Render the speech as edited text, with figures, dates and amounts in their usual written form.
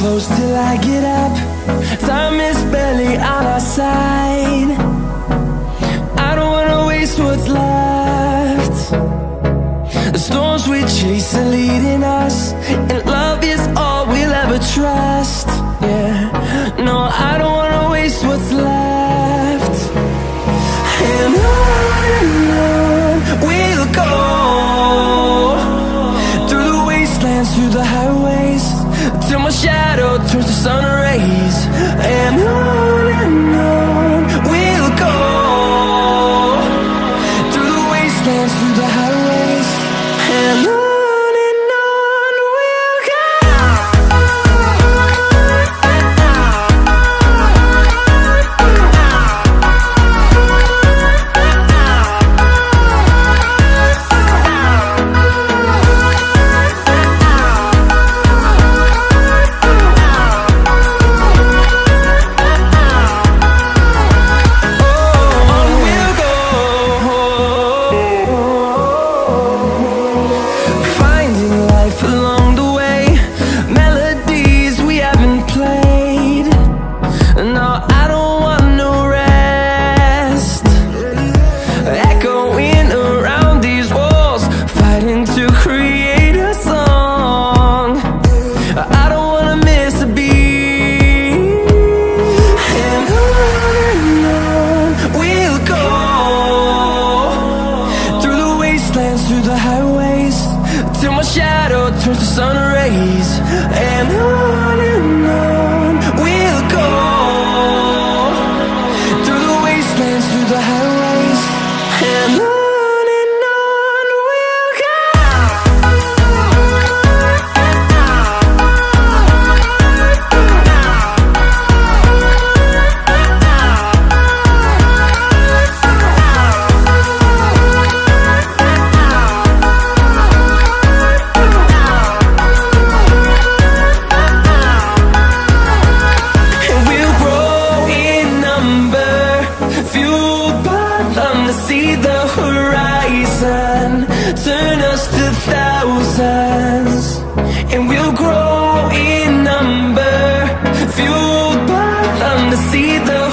close till I get up. Time is barely on our side. I don't wanna waste what's left. The storms we chase are leading us, and love is all we'll ever trust. Yeah, no, I don't wanna waste what's left. And on we'll go, through the wastelands, through the highways, till my shadow turns to sun rays. And on we'll go, through the wastelands, through the highways, and on we'll go. Through the highways, till my shadow turns to sun rays. And on we'll go, through the wastelands, through the highways, and on we'll go. See the horizon, turn us to thousands, and we'll grow in number, fueled by them to see the